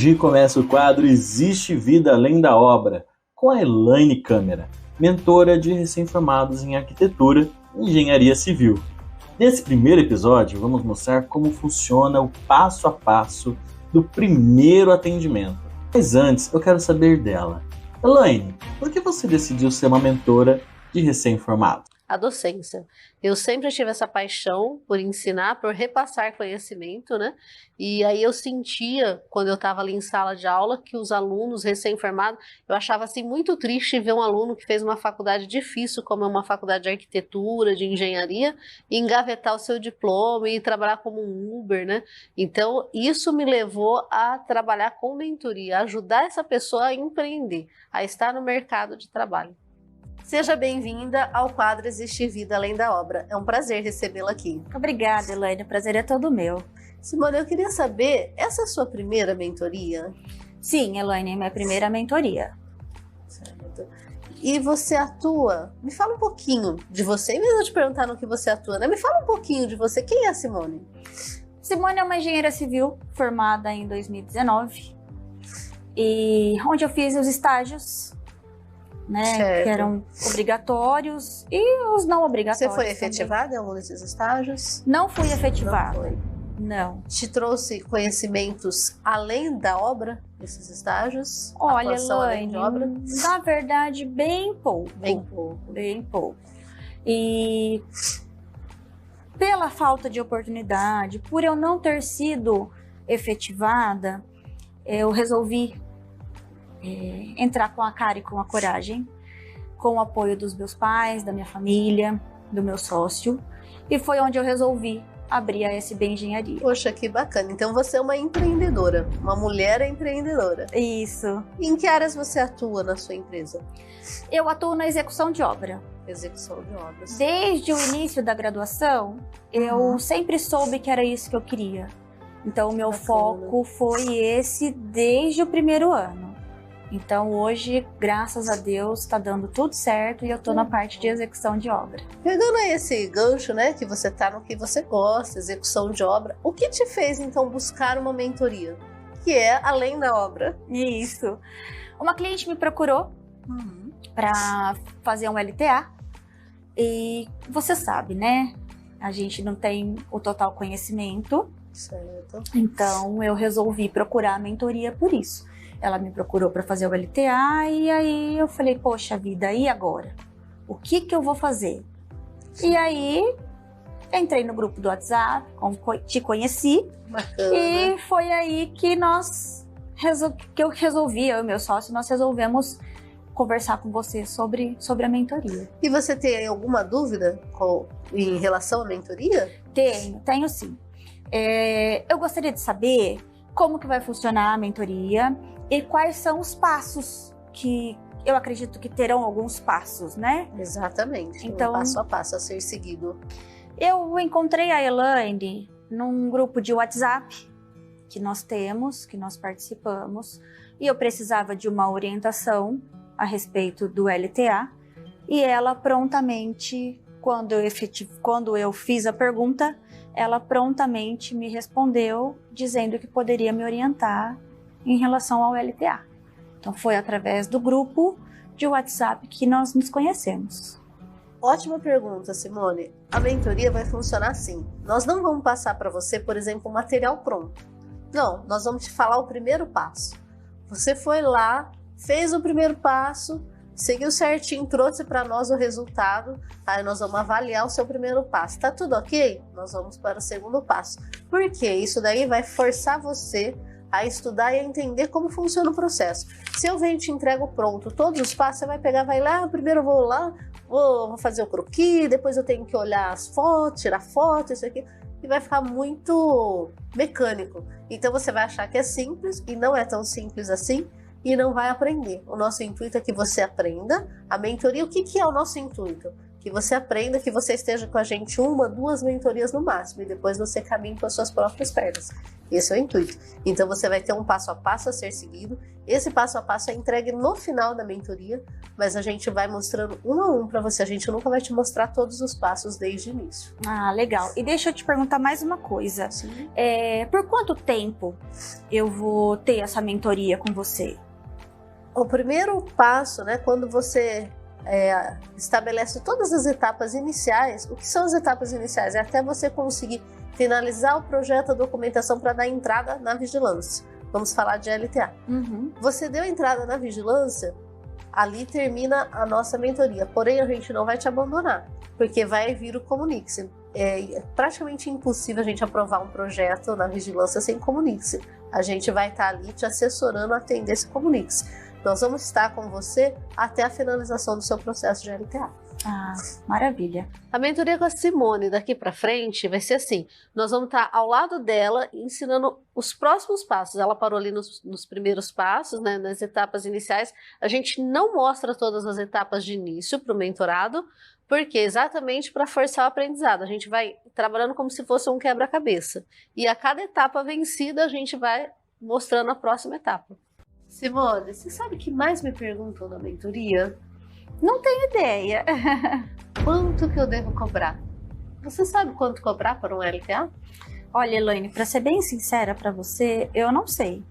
Hoje começa o quadro Existe Vida Além da Obra, com a Elaine Câmara, mentora de recém-formados em arquitetura e engenharia civil. Nesse primeiro episódio, vamos mostrar como funciona o passo a passo do primeiro atendimento. Mas antes, eu quero saber dela. Elaine, por que você decidiu ser uma mentora de recém-formados? A docência. Eu sempre tive essa paixão por ensinar, por repassar conhecimento, né? E aí eu sentia, quando eu estava ali em sala de aula, que os alunos recém-formados, eu achava assim muito triste ver um aluno que fez uma faculdade difícil, como é uma faculdade de arquitetura, de engenharia, e engavetar o seu diploma e trabalhar como um Uber, né? Então, isso me levou a trabalhar com mentoria, a ajudar essa pessoa a empreender, a estar no mercado de trabalho. Seja bem-vinda ao quadro Existe Vida Além da Obra. É um prazer recebê-la aqui. Obrigada, Elaine. O prazer é todo meu. Simone, eu queria saber, essa é a sua primeira mentoria? Sim, Elaine, é minha primeira mentoria. Certo. E você atua? Me fala um pouquinho de você, em vez de eu te perguntar no que você atua, né? Me fala um pouquinho de você. Quem é a Simone? Simone é uma engenheira civil formada em 2019 e onde eu fiz os estágios, né, que eram obrigatórios e os não obrigatórios. Você foi efetivada em algum desses estágios? Não fui efetivada. Não foi. Não. Te trouxe conhecimentos além da obra, desses estágios? Olha, Elaine, na verdade, bem pouco. Bem pouco. Bem pouco. E pela falta de oportunidade, por eu não ter sido efetivada, eu resolvi entrar com a cara e com a coragem, com o apoio dos meus pais, da minha família, do meu sócio, e foi onde eu resolvi abrir a SB Engenharia. Poxa, que bacana. Então você é uma empreendedora, uma mulher empreendedora. Isso. E em que áreas você atua na sua empresa? Eu atuo na execução de obra. Execução de obras. Desde o início da graduação, eu sempre soube que era isso que eu queria. Então o meu foco foi esse desde o primeiro ano. Então hoje, graças a Deus, está dando tudo certo e eu estou na parte de execução de obra. Pegando aí esse gancho, né, que você está no que você gosta, execução de obra, o que te fez então buscar uma mentoria? Que é além da obra? Isso. Uma cliente me procurou para fazer um LTA e você sabe, né? A gente não tem o total conhecimento. Certo. Então eu resolvi procurar a mentoria por isso. Ela me procurou para fazer o LTA e aí eu falei, poxa vida, e agora? O que eu vou fazer? E aí entrei no grupo do WhatsApp, te conheci. Bacana. E foi aí que eu e meu sócio, nós resolvemos conversar com você sobre a mentoria. E você tem alguma dúvida em relação à mentoria? Tenho sim. Eu gostaria de saber como que vai funcionar a mentoria e quais são os passos, que eu acredito que terão alguns passos, né? Exatamente, então, passo a passo a ser seguido. Eu encontrei a Elaine num grupo de WhatsApp que nós temos, que nós participamos, e eu precisava de uma orientação a respeito do LTA, e ela prontamente, quando eu fiz a pergunta, ela prontamente me respondeu dizendo que poderia me orientar em relação ao LTA. Então foi através do grupo de WhatsApp que nós nos conhecemos. Ótima pergunta, Simone. A mentoria vai funcionar assim. Nós não vamos passar para você, por exemplo, um material pronto. Não, nós vamos te falar o primeiro passo. Você foi lá, fez o primeiro passo, seguiu certinho, trouxe para nós o resultado, aí nós vamos avaliar o seu primeiro passo. Tá tudo ok? Nós vamos para o segundo passo. Por quê? Isso daí vai forçar você a estudar e a entender como funciona o processo. Se eu venho e te entrego pronto todos os passos, você vai pegar, vai lá, primeiro eu vou lá, vou fazer o croquis, depois eu tenho que olhar as fotos, tirar foto, isso aqui, e vai ficar muito mecânico. Então você vai achar que é simples e não é tão simples assim, e não vai aprender. O nosso intuito é que você aprenda. A mentoria, o que é o nosso intuito? que você aprenda, que você esteja com a gente 1, 2 mentorias no máximo, e depois você caminhe com as suas próprias pernas. Esse é o intuito. Então você vai ter um passo a passo a ser seguido. Esse passo a passo é entregue no final da mentoria, mas a gente vai mostrando 1 a 1 para você. A gente nunca vai te mostrar todos os passos desde o início. Ah, legal. E deixa eu te perguntar mais uma coisa. Por quanto tempo eu vou ter essa mentoria com você? O primeiro passo, né, quando você estabelece todas as etapas iniciais. O que são as etapas iniciais? É até você conseguir finalizar o projeto, a documentação para dar entrada na vigilância. Vamos falar de LTA. Você deu entrada na vigilância, ali termina a nossa mentoria. Porém, a gente não vai te abandonar, porque vai vir o Comunique-se. É praticamente impossível a gente aprovar um projeto na vigilância sem Comunique-se. A gente vai estar ali te assessorando a atender esse Comunique-se. Nós vamos estar com você até a finalização do seu processo de LTA. Ah, maravilha. A mentoria com a Simone daqui para frente vai ser assim. Nós vamos estar ao lado dela ensinando os próximos passos. Ela parou ali nos primeiros passos, né, nas etapas iniciais. A gente não mostra todas as etapas de início para o mentorado, porque exatamente para forçar o aprendizado. A gente vai trabalhando como se fosse um quebra-cabeça. E a cada etapa vencida, a gente vai mostrando a próxima etapa. Simone, você sabe o que mais me perguntam na mentoria? Não tenho ideia. Quanto que eu devo cobrar? Você sabe quanto cobrar para um LTA? Olha, Elaine, para ser bem sincera para você, eu não sei.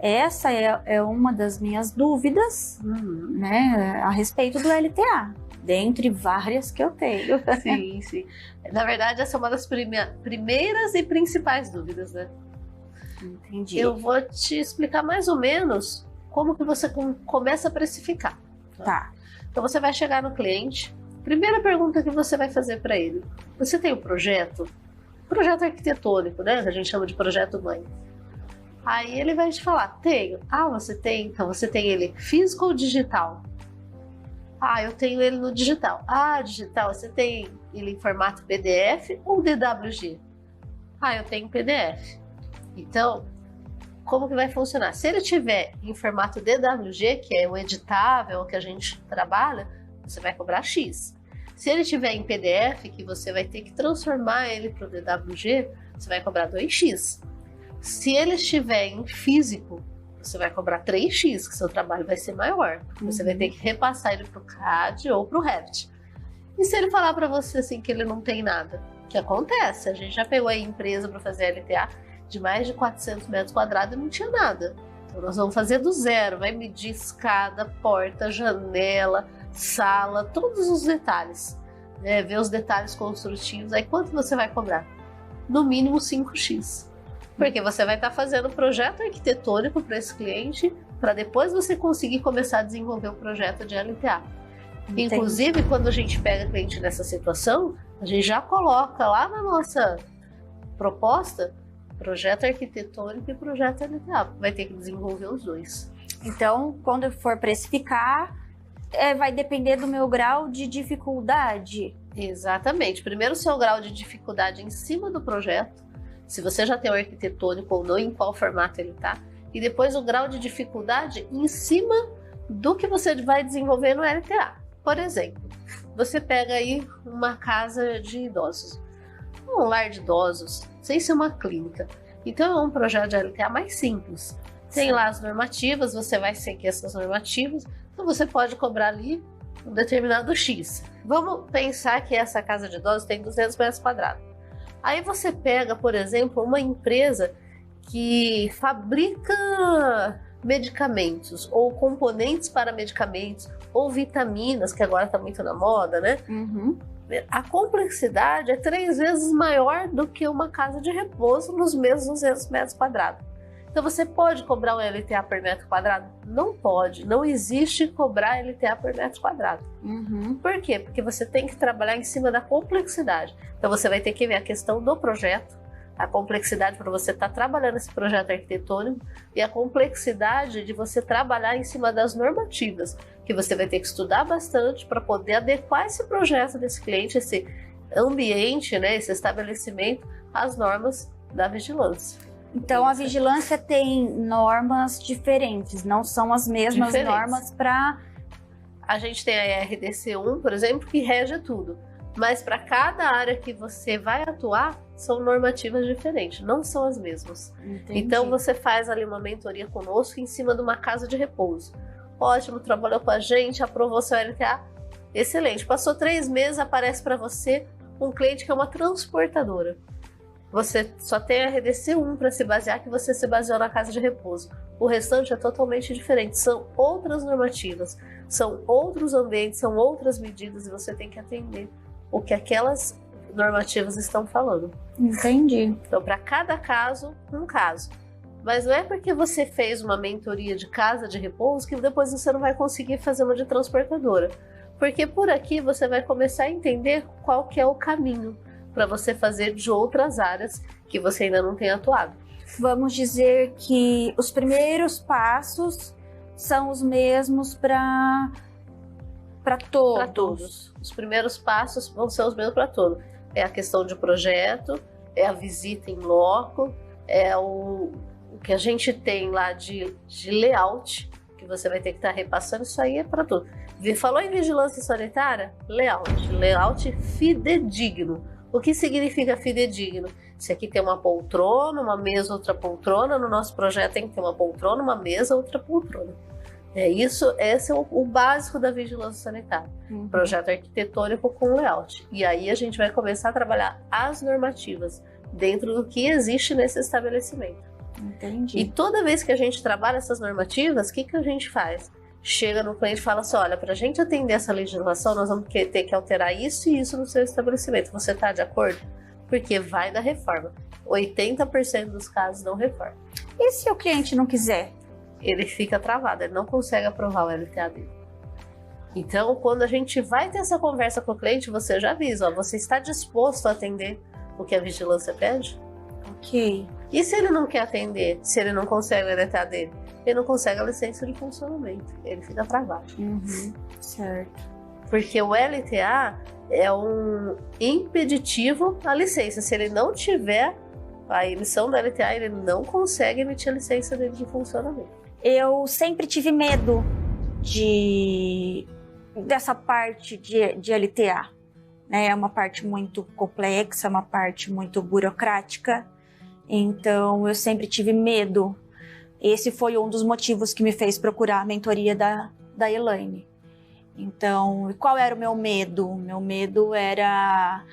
Essa é uma das minhas dúvidas, né, a respeito do LTA, dentre várias que eu tenho. Sim, sim. Na verdade, essa é uma das primeiras e principais dúvidas, né? Entendi. Eu vou te explicar mais ou menos como que você começa a precificar. Tá. Então você vai chegar no cliente, primeira pergunta que você vai fazer para ele: você tem um projeto? Projeto arquitetônico, né? Que a gente chama de projeto mãe. Aí ele vai te falar: tenho. Ah, você tem? Então você tem ele físico ou digital? Ah, eu tenho ele no digital. Ah, digital, você tem ele em formato PDF ou DWG? Ah, eu tenho PDF. Então, como que vai funcionar? Se ele tiver em formato DWG, que é o editável que a gente trabalha, você vai cobrar X. Se ele tiver em PDF, que você vai ter que transformar ele para o DWG, você vai cobrar 2X. Se ele estiver em físico, você vai cobrar 3X, que seu trabalho vai ser maior. Você vai ter que repassar ele para o CAD ou para o Revit. E se ele falar para você assim que ele não tem nada? O que acontece? A gente já pegou a empresa para fazer LTA de mais de 400 metros quadrados e não tinha nada. Então nós vamos fazer do zero, vai medir escada, porta, janela, sala, todos os detalhes, né? Ver os detalhes construtivos. Aí quanto você vai cobrar? No mínimo 5X. Porque você vai estar fazendo projeto arquitetônico para esse cliente, para depois você conseguir começar a desenvolver o projeto de LTA. Entendi. Inclusive, quando a gente pega cliente nessa situação, a gente já coloca lá na nossa proposta projeto arquitetônico e projeto LTA. Vai ter que desenvolver os dois. Então, quando eu for precificar, vai depender do meu grau de dificuldade? Exatamente. Primeiro, o seu grau de dificuldade em cima do projeto, se você já tem o arquitetônico ou não, em qual formato ele está. E depois o grau de dificuldade em cima do que você vai desenvolver no LTA. Por exemplo, você pega aí uma casa de idosos, um lar de idosos, sem ser uma clínica. Então é um projeto de LTA mais simples. Tem lá as normativas, você vai seguir essas normativas, então você pode cobrar ali um determinado X. Vamos pensar que essa casa de idosos tem 200 metros quadrados. Aí você pega, por exemplo, uma empresa que fabrica medicamentos ou componentes para medicamentos ou vitaminas, que agora está muito na moda, né? A complexidade é 3 vezes maior do que uma casa de repouso nos mesmos 200 metros quadrados. Então você pode cobrar um LTA por metro quadrado? Não pode, não existe cobrar LTA por metro quadrado. Por quê? Porque você tem que trabalhar em cima da complexidade. Então você vai ter que ver a questão do projeto, a complexidade para você estar trabalhando esse projeto arquitetônico e a complexidade de você trabalhar em cima das normativas, que você vai ter que estudar bastante para poder adequar esse projeto desse cliente, esse ambiente, né, esse estabelecimento, às normas da vigilância. Então, a vigilância tem normas diferentes, não são as mesmas normas para A gente tem a RDC1, por exemplo, que rege tudo. Mas para cada área que você vai atuar, são normativas diferentes, não são as mesmas. Entendi. Então você faz ali uma mentoria conosco em cima de uma casa de repouso. Ótimo, trabalhou com a gente, aprovou seu LTA, excelente. Passou 3 meses, aparece para você um cliente que é uma transportadora. Você só tem a RDC1 para se basear, que você se baseou na casa de repouso. O restante é totalmente diferente, são outras normativas, são outros ambientes, são outras medidas e você tem que atender o que aquelas normativas estão falando. Entendi. Então, para cada caso, um caso. Mas não é porque você fez uma mentoria de casa de repouso que depois você não vai conseguir fazer uma de transportadora. Porque por aqui você vai começar a entender qual que é o caminho para você fazer de outras áreas que você ainda não tem atuado. Vamos dizer que os primeiros passos são os mesmos para todos. Para todos. Os primeiros passos vão ser os mesmos para todos. É a questão de projeto, é a visita em loco, é o que a gente tem lá de layout, que você vai ter que estar repassando, isso aí é para tudo. Falou em vigilância sanitária? Layout fidedigno. O que significa fidedigno? Se aqui tem uma poltrona, uma mesa, outra poltrona, no nosso projeto tem que ter uma poltrona, uma mesa, outra poltrona. Esse é o básico da vigilância sanitária. Projeto arquitetônico com layout. E aí a gente vai começar a trabalhar as normativas dentro do que existe nesse estabelecimento. Entendi. E toda vez que a gente trabalha essas normativas, o que a gente faz? Chega no cliente e fala assim, olha, para a gente atender essa legislação, nós vamos ter que alterar isso e isso no seu estabelecimento. Você está de acordo? Porque vai da reforma. 80% dos casos não reforma. E se o cliente não quiser? Ele fica travado, ele não consegue aprovar o LTA dele. Então, quando a gente vai ter essa conversa com o cliente, você já avisa, ó, você está disposto a atender o que a vigilância pede? Ok. E se ele não quer atender, se ele não consegue o LTA dele? Ele não consegue a licença de funcionamento, ele fica travado. Certo. Porque o LTA é um impeditivo à licença. Se ele não tiver a emissão do LTA, ele não consegue emitir a licença dele de funcionamento. Eu sempre tive medo dessa parte de LTA. Né? É uma parte muito complexa, uma parte muito burocrática. Então, eu sempre tive medo. Esse foi um dos motivos que me fez procurar a mentoria da Elaine. Então, qual era o meu medo? O meu medo era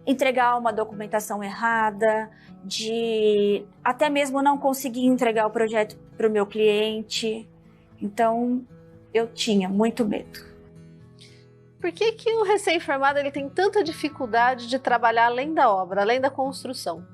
entregar uma documentação errada, de até mesmo não conseguir entregar o projeto para o meu cliente. Então, eu tinha muito medo. Por que o recém-formado ele tem tanta dificuldade de trabalhar além da obra, além da construção?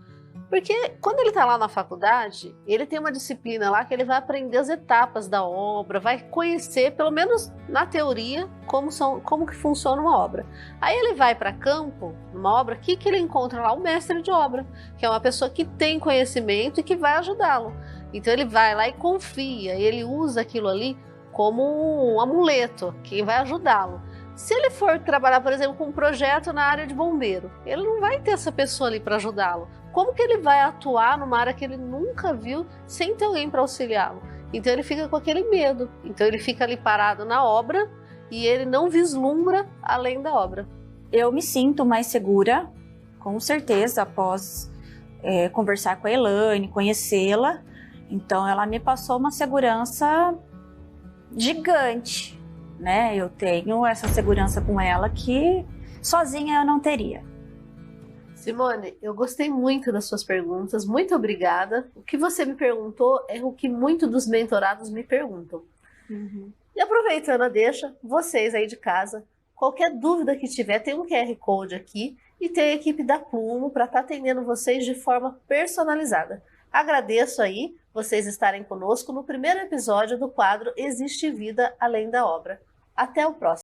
Porque quando ele está lá na faculdade, ele tem uma disciplina lá que ele vai aprender as etapas da obra, vai conhecer, pelo menos na teoria, como que funciona uma obra. Aí ele vai para campo, numa obra, o que ele encontra lá? O mestre de obra, que é uma pessoa que tem conhecimento e que vai ajudá-lo. Então ele vai lá e confia, e ele usa aquilo ali como um amuleto, que vai ajudá-lo. Se ele for trabalhar, por exemplo, com um projeto na área de bombeiro, ele não vai ter essa pessoa ali para ajudá-lo. Como que ele vai atuar numa área que ele nunca viu sem ter alguém para auxiliá-lo? Então ele fica com aquele medo. Então ele fica ali parado na obra e ele não vislumbra além da obra. Eu me sinto mais segura, com certeza, após conversar com a Elaine, conhecê-la. Então ela me passou uma segurança gigante, né? Eu tenho essa segurança com ela que sozinha eu não teria. Simone, eu gostei muito das suas perguntas, muito obrigada. O que você me perguntou é o que muitos dos mentorados me perguntam. E aproveitando a deixa, vocês aí de casa, qualquer dúvida que tiver, tem um QR Code aqui e tem a equipe da Plumo para estar atendendo vocês de forma personalizada. Agradeço aí vocês estarem conosco no primeiro episódio do quadro Existe Vida Além da Obra. Até o próximo.